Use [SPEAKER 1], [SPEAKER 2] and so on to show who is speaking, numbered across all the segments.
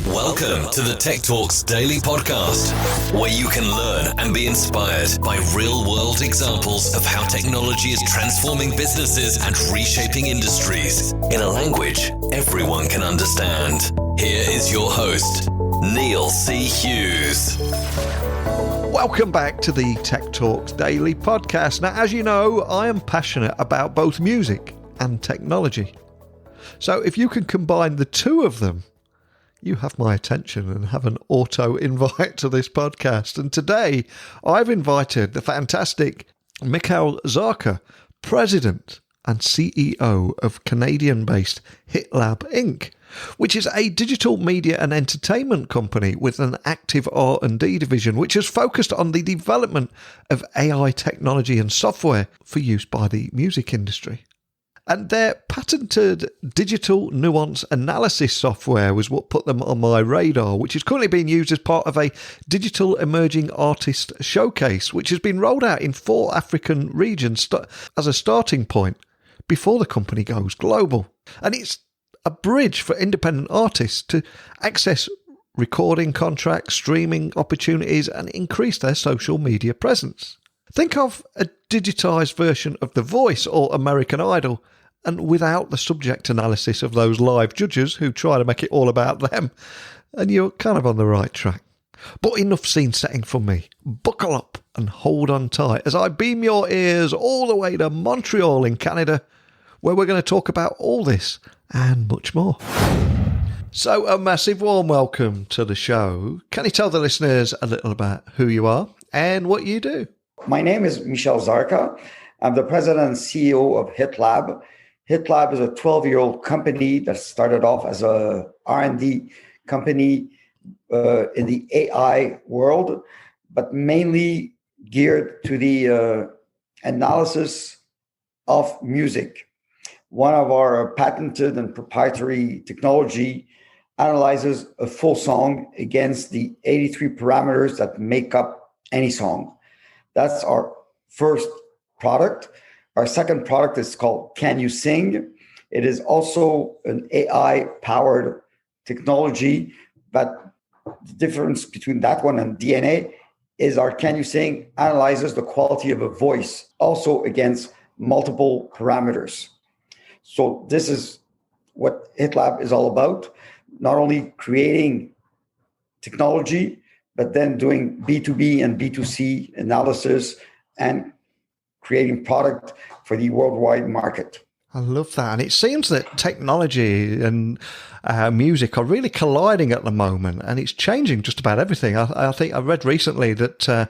[SPEAKER 1] Welcome to the Tech Talks Daily Podcast, where you can learn and be inspired by real-world examples of how technology is transforming businesses and reshaping industries in a language everyone can understand. Here is your host, Neil C. Hughes.
[SPEAKER 2] Welcome back to the Tech Talks Daily Podcast. Now, as you know, I am passionate about both music and technology. So if you can combine the two of them, you have my attention and have an auto invite to this podcast. And today I've invited the fantastic Michel Zgarka, President and CEO of Canadian-based HITLAB Inc., which is a digital media and entertainment company with an active R&D division, which is focused on the development of AI technology and software for use by the music industry. And their patented Digital Nuance Analysis software was what put them on my radar, which is currently being used as part of a Digital Emerging Artist Showcase, which has been rolled out in 4 African regions as a starting point before the company goes global. And it's a bridge for independent artists to access recording contracts, streaming opportunities, and increase their social media presence. Think of a digitized version of The Voice or American Idol, and without the subject analysis of those live judges who try to make it all about them, and you're kind of on the right track. But enough scene setting for me. Buckle up and hold on tight as I beam your ears all the way to Montreal in Canada, where we're going to talk about all this and much more. So a massive warm welcome to the show. Can you tell the listeners a little about who you are and what you do?
[SPEAKER 3] My name is Michel Zgarka. I'm the president and CEO of HITLAB. HITLAB is a 12-year-old company that started off as a R&D company in the AI world, but mainly geared to the analysis of music. One of our patented and proprietary technology analyzes a full song against the 83 parameters that make up any song. That's our first product. Our second product is called Can You Sing? It is also an AI-powered technology, but the difference between that one and DNA is our Can You Sing analyzes the quality of a voice, also against multiple parameters. So this is what HITLAB is all about, not only creating technology, but then doing B2B and B2C analysis and creating product for the worldwide market.
[SPEAKER 2] I love that. And it seems that technology and music are really colliding at the moment, and it's changing just about everything. I think I read recently that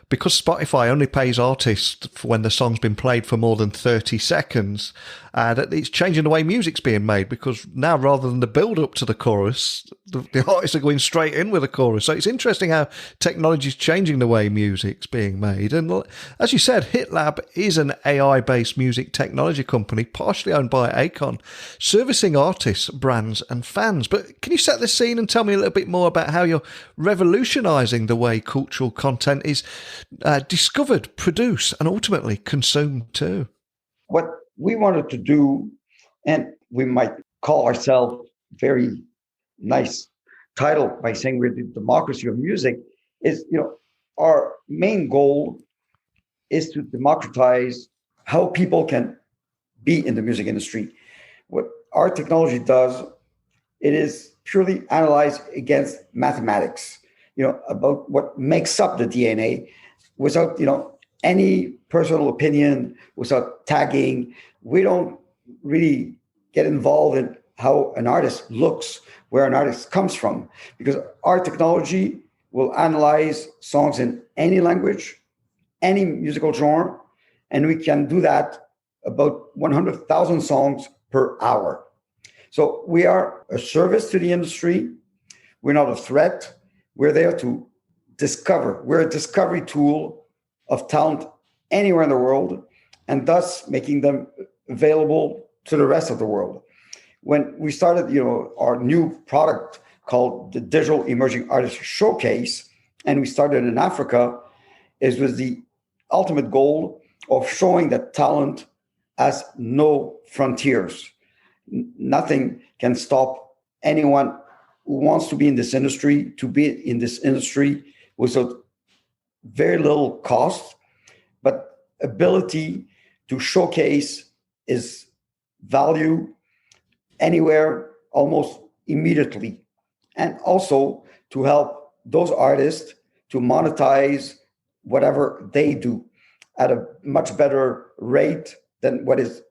[SPEAKER 2] because Spotify only pays artists for when the song's been played for more than 30 seconds, that it's changing the way music's being made, because now rather than the build-up to the chorus, the artists are going straight in with the chorus. So it's interesting how technology is changing the way music's being made. And as you said, HITLAB is an AI-based music technology company, partially owned by Akon, servicing artists, brands and fans. But can you set the scene and tell me a little bit more about how you're revolutionizing the way cultural content is discovered, produced, and ultimately consumed too?
[SPEAKER 3] What we wanted to do, and we might call ourselves very nice title by saying we're the democracy of music, is, our main goal is to democratize how people can be in the music industry. What our technology does, it is purely analyzed against mathematics, about what makes up the DNA, without, any personal opinion, without tagging. We don't really get involved in how an artist looks, where an artist comes from, because our technology will analyze songs in any language, any musical genre, and we can do that about 100,000 songs per hour. So we are a service to the industry. We're not a threat. We're there to discover. We're a discovery tool of talent anywhere in the world, and thus making them available to the rest of the world. When we started, our new product called the Digital Emerging Artist Showcase, and we started in Africa, it was the ultimate goal of showing that talent has no frontiers. Nothing can stop anyone who wants to be in this industry to be in this industry with a very little cost, but ability to showcase his value anywhere almost immediately, and also to help those artists to monetize whatever they do at a much better rate than what is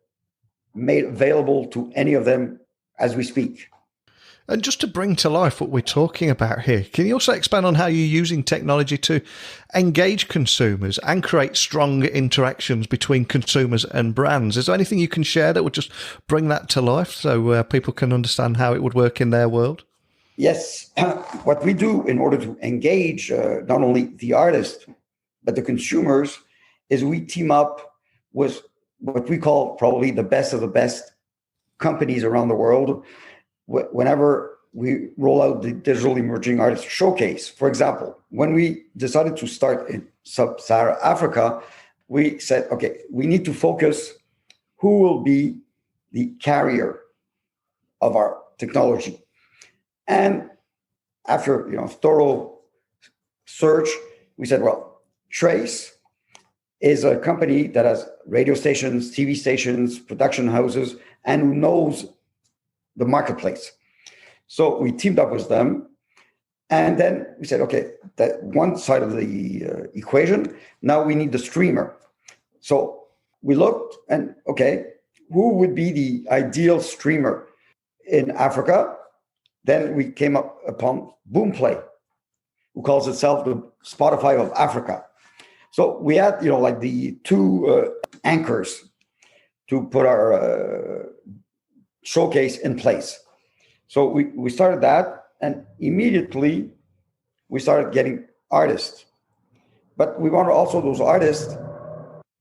[SPEAKER 3] made available to any of them as we speak.
[SPEAKER 2] And just to bring to life what we're talking about here, can you also expand on how you're using technology to engage consumers and create strong interactions between consumers and brands? Is there anything you can share that would just bring that to life so people can understand how it would work in their world?
[SPEAKER 3] Yes. What we do in order to engage not only the artist, but the consumers, is we team up with what we call probably the best of the best companies around the world. Whenever we roll out the Digital Emerging Artists Showcase, for example, when we decided to start in Sub-Saharan Africa, we said, okay, we need to focus who will be the carrier of our technology. And after thorough search, we said, well, Trace is a company that has radio stations, TV stations, production houses, and who knows the marketplace. So we teamed up with them. And then we said, okay, that one side of the equation, now we need the streamer. So we looked and, okay, who would be the ideal streamer in Africa? Then we came up upon Boomplay, who calls itself the Spotify of Africa. So we had, like the two anchors to put our showcase in place. So we started that, and immediately we started getting artists. But we wanted also those artists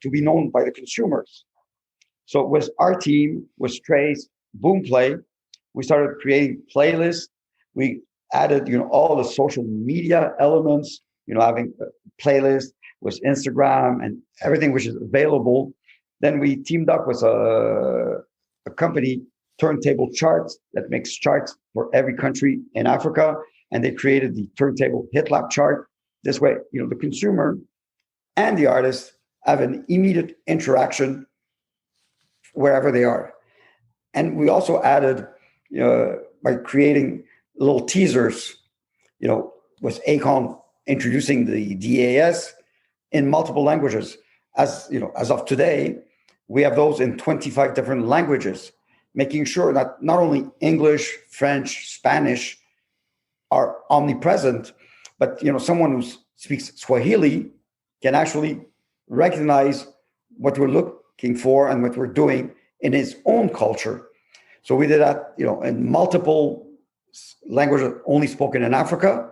[SPEAKER 3] to be known by the consumers. So with our team, with Trace, Boomplay, we started creating playlists. We added, all the social media elements, having a playlist with Instagram and everything which is available. Then we teamed up with a company, Turntable Charts, that makes charts for every country in Africa. And they created the Turntable HITLAB chart. This way, the consumer and the artist have an immediate interaction wherever they are. And we also added, by creating little teasers, with Akon introducing the DAS in multiple languages. As of today, we have those in 25 different languages, making sure that not only English, French, Spanish are omnipresent, but someone who speaks Swahili can actually recognize what we're looking for and what we're doing in his own culture. So we did that, in multiple languages only spoken in Africa.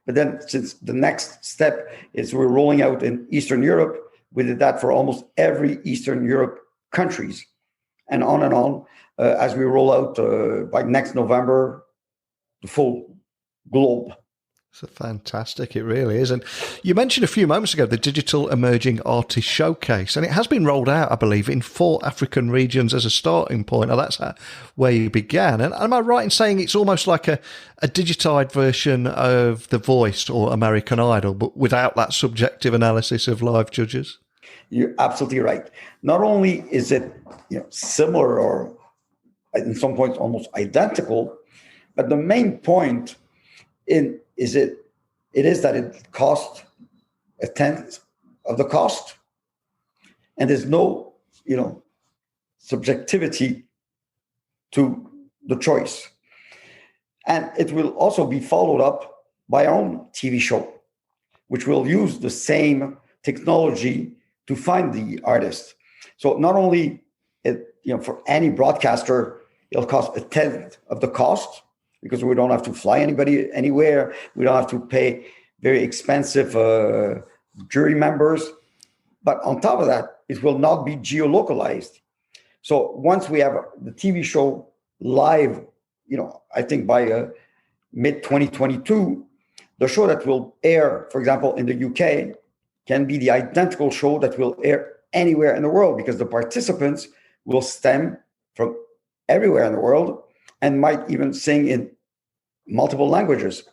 [SPEAKER 3] But then, since the next step is we're rolling out in Eastern Europe, we did that for almost every Eastern Europe countries, and on, as we roll out by next November, the full globe.
[SPEAKER 2] So fantastic, it really is. And you mentioned a few moments ago the Digital Emerging Artist Showcase, and it has been rolled out, I believe, in 4 African regions as a starting point. Now, that's where you began. And am I right in saying it's almost like a digitized version of The Voice or American Idol, but without that subjective analysis of live judges?
[SPEAKER 3] You're absolutely right. Not only is it similar or in some points almost identical, but the main point is that it costs a tenth of the cost, and there's no subjectivity to the choice. And it will also be followed up by our own TV show, which will use the same technology to find the artist. So not only for any broadcaster, it'll cost a tenth of the cost, because we don't have to fly anybody anywhere. We don't have to pay very expensive jury members. But on top of that, it will not be geolocalized. So once we have the TV show live, I think by mid-2022, the show that will air, for example, in the UK, can be the identical show that will air anywhere in the world, because the participants will stem from everywhere in the world and might even sing in, multiple languages.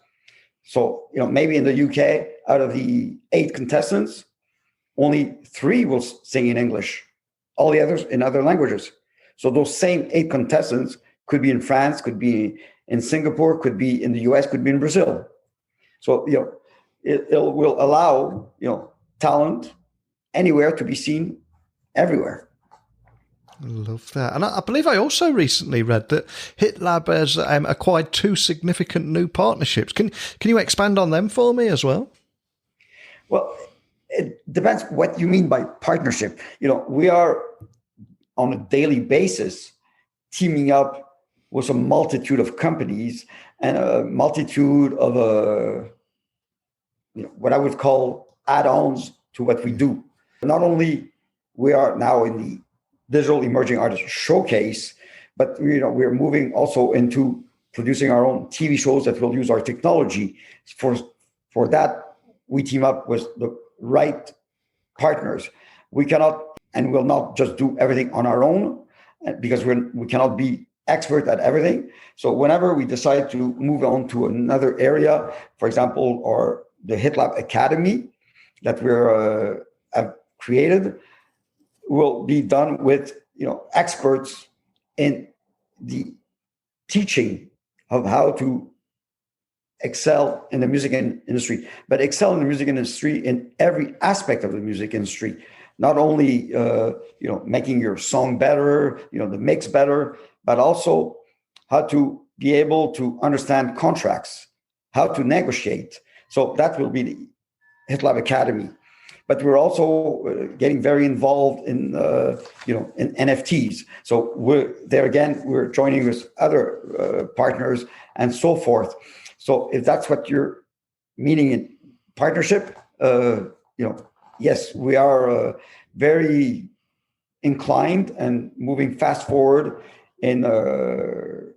[SPEAKER 3] So, maybe in the UK, out of the 8 contestants, only 3 will sing in English, all the others in other languages. So those same 8 contestants could be in France, could be in Singapore, could be in the US, could be in Brazil. So, it will allow, talent anywhere to be seen everywhere.
[SPEAKER 2] I love that. And I believe I also recently read that HITLAB has acquired 2 significant new partnerships. Can you expand on them for me as well?
[SPEAKER 3] Well, it depends what you mean by partnership. We are on a daily basis teaming up with a multitude of companies and a multitude of what I would call add-ons to what we do. Not only we are now in the Digital Emerging Artist Showcase, but we're moving also into producing our own TV shows that will use our technology. For that, we team up with the right partners. We cannot and will not just do everything on our own because we cannot be expert at everything. So whenever we decide to move on to another area, for example, or the HITLAB Academy that we're have created, will be done with experts in the teaching of how to excel in the music industry, but excel in the music industry in every aspect of the music industry. Not only making your song better, the mix better, but also how to be able to understand contracts, how to negotiate. So that will be the HITLAB Academy. But we're also getting very involved in in NFTs. So we're joining with other partners and so forth. So if that's what you're meaning in partnership, yes, we are very inclined and moving fast forward in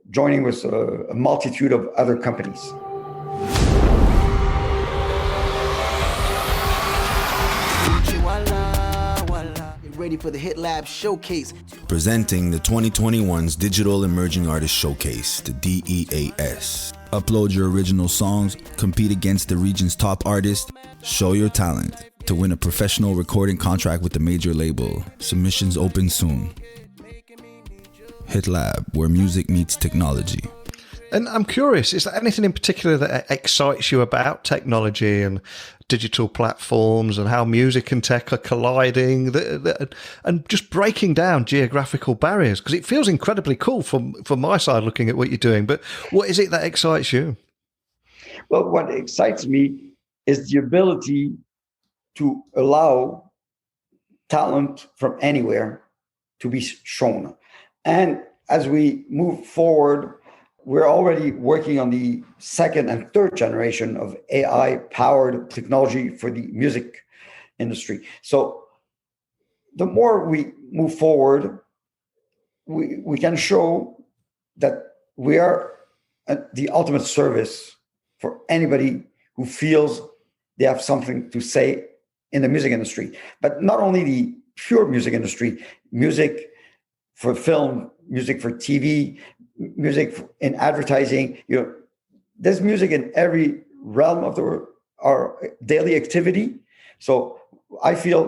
[SPEAKER 3] joining with a multitude of other companies.
[SPEAKER 4] Ready for the HITLAB Showcase.
[SPEAKER 5] Presenting the 2021's Digital Emerging Artist Showcase, the DEAS. Upload your original songs, compete against the region's top artists, show your talent to win a professional recording contract with a major label. Submissions open soon. HITLAB, where music meets technology.
[SPEAKER 2] And I'm curious, is there anything in particular that excites you about technology and digital platforms and how music and tech are colliding and just breaking down geographical barriers? Because it feels incredibly cool from my side looking at what you're doing. But what is it that excites you?
[SPEAKER 3] Well, what excites me is the ability to allow talent from anywhere to be shown. And as we move forward, we're already working on the 2nd and 3rd generation of AI-powered technology for the music industry. So the more we move forward, we can show that we are at the ultimate service for anybody who feels they have something to say in the music industry. But not only the pure music industry, music for film, music for TV, music in advertising, there's music in every realm of our daily activity. So I feel,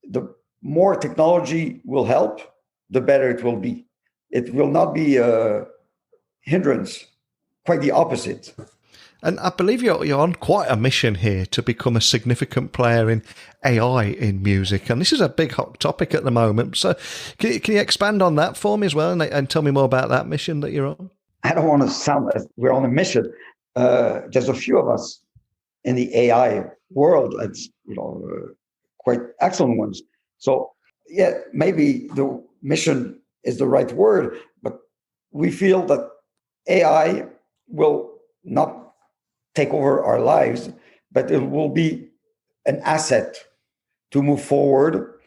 [SPEAKER 3] the more technology will help, the better it will be. It will not be a hindrance, quite the opposite.
[SPEAKER 2] And I believe you're on quite a mission here to become a significant player in AI in music. And this is a big hot topic at the moment. So can you expand on that for me as well and tell me more about that mission that you're on?
[SPEAKER 3] I don't want to sound as we're on a mission. There's a few of us in the AI world. It's, quite excellent ones. So yeah, maybe the mission is the right word, but we feel that AI will not take over our lives, but it will be an asset to move forward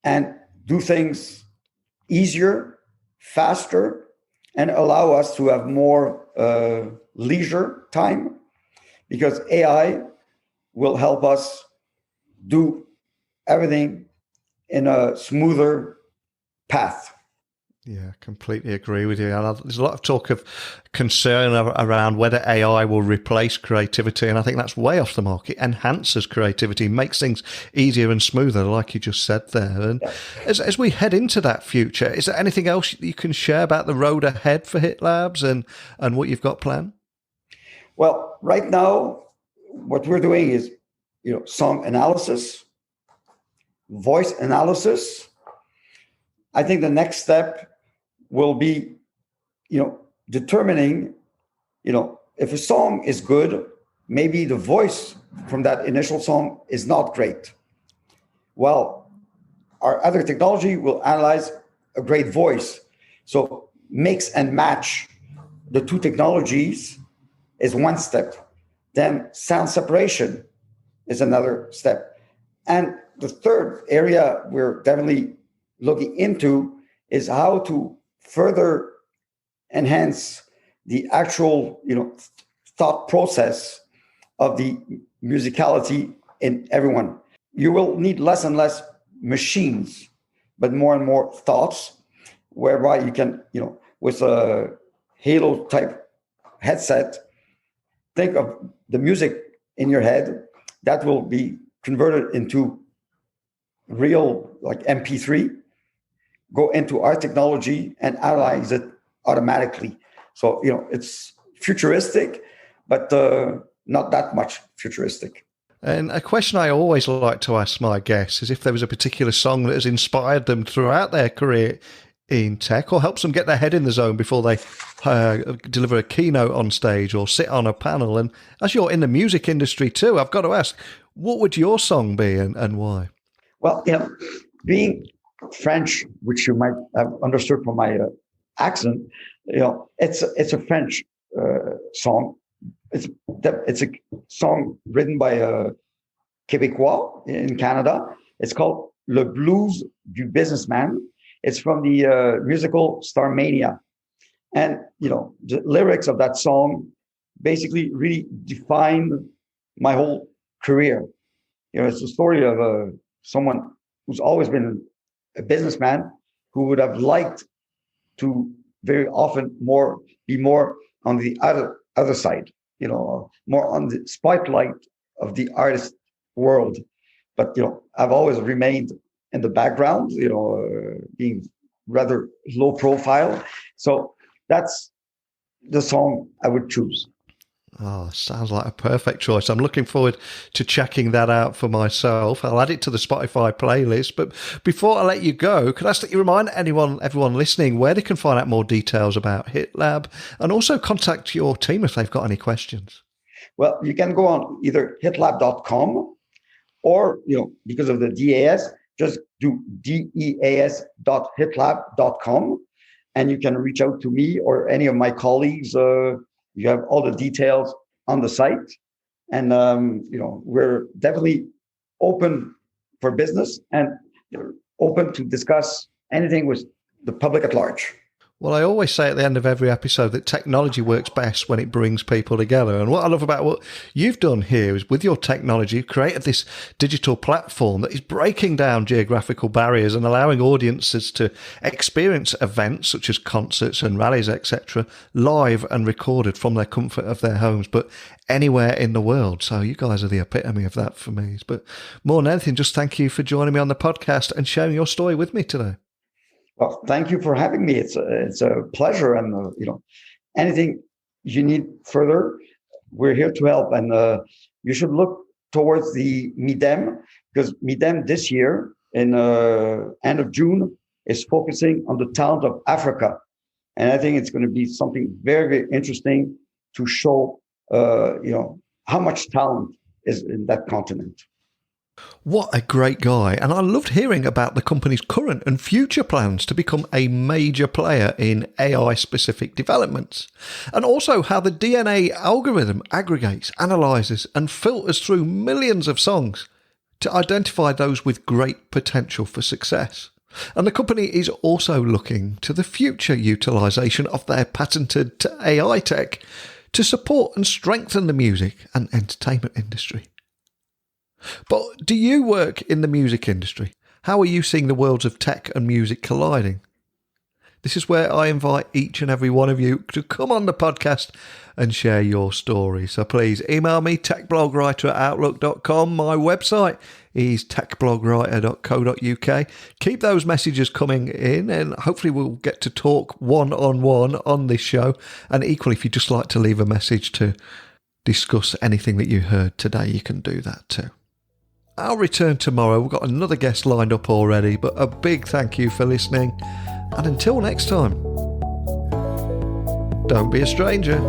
[SPEAKER 3] and do things easier, faster, and allow us to have more leisure time, because AI will help us do everything in a smoother path.
[SPEAKER 2] Yeah, completely agree with you. And there's a lot of talk of concern around whether AI will replace creativity, and I think that's way off the mark. It enhances creativity, makes things easier and smoother, like you just said there. And as we head into that future, is there anything else you can share about the road ahead for HITLABS and what you've got planned?
[SPEAKER 3] Well, right now, what we're doing is, song analysis, voice analysis. I think the next step will be, determining, if a song is good, maybe the voice from that initial song is not great. Well, our other technology will analyze a great voice. So mix and match the two technologies is one step. Then sound separation is another step. And the third area we're definitely looking into is how to further enhance the actual, thought process of the musicality in everyone. You will need less and less machines, but more and more thoughts, whereby you can, with a Halo type headset, think of the music in your head that will be converted into real, like MP3, go into our technology and analyze it automatically. So, it's futuristic, but not that much futuristic.
[SPEAKER 2] And a question I always like to ask my guests is if there was a particular song that has inspired them throughout their career in tech or helps them get their head in the zone before they deliver a keynote on stage or sit on a panel. And as you're in the music industry too, I've got to ask, what would your song be and why?
[SPEAKER 3] Well, being French, which you might have understood from my accent, it's a French song. It's a song written by a Québécois in Canada. It's called Le Blues du Businessman. It's from the musical Starmania. And, the lyrics of that song basically really define my whole career. It's a story of someone who's always been a businessman who would have liked to very often be more on the other side, more on the spotlight of the artist world. But, I've always remained in the background, being rather low profile. So that's the song I would choose.
[SPEAKER 2] Oh, sounds like a perfect choice. I'm looking forward to checking that out for myself. I'll add it to the Spotify playlist. But before I let you go, could I ask that you remind everyone listening where they can find out more details about HITLAB and also contact your team if they've got any questions?
[SPEAKER 3] Well, you can go on either hitlab.com or, because of the DAS, just do deas.hitlab.com and you can reach out to me or any of my colleagues. You have all the details on the site. And, we're definitely open for business and open to discuss anything with the public at large.
[SPEAKER 2] Well, I always say at the end of every episode that technology works best when it brings people together. And what I love about what you've done here is with your technology, you've created this digital platform that is breaking down geographical barriers and allowing audiences to experience events such as concerts and rallies, etc., live and recorded from their comfort of their homes, but anywhere in the world. So you guys are the epitome of that for me. But more than anything, just thank you for joining me on the podcast and sharing your story with me today.
[SPEAKER 3] Well, thank you for having me. It's a pleasure, and anything you need further, we're here to help. And you should look towards the MIDEM, because MIDEM this year, in end of June, is focusing on the talent of Africa, and I think it's going to be something very, very interesting to show, how much talent is in that continent.
[SPEAKER 2] What a great guy. And I loved hearing about the company's current and future plans to become a major player in AI-specific developments. And also how the DNA algorithm aggregates, analyzes, and filters through millions of songs to identify those with great potential for success. And the company is also looking to the future utilization of their patented AI tech to support and strengthen the music and entertainment industry. But do you work in the music industry? How are you seeing the worlds of tech and music colliding? This is where I invite each and every one of you to come on the podcast and share your story. So please email me, techblogwriter@outlook.com. My website is techblogwriter.co.uk. Keep those messages coming in, and hopefully we'll get to talk one-on-one on this show. And equally, if you'd just like to leave a message to discuss anything that you heard today, you can do that too. I'll return tomorrow. We've got another guest lined up already, but a big thank you for listening. And until next time, don't be a stranger.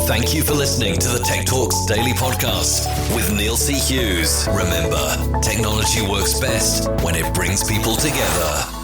[SPEAKER 1] Thank you for listening to the Tech Talks Daily Podcast with Neil C. Hughes. Remember, technology works best when it brings people together.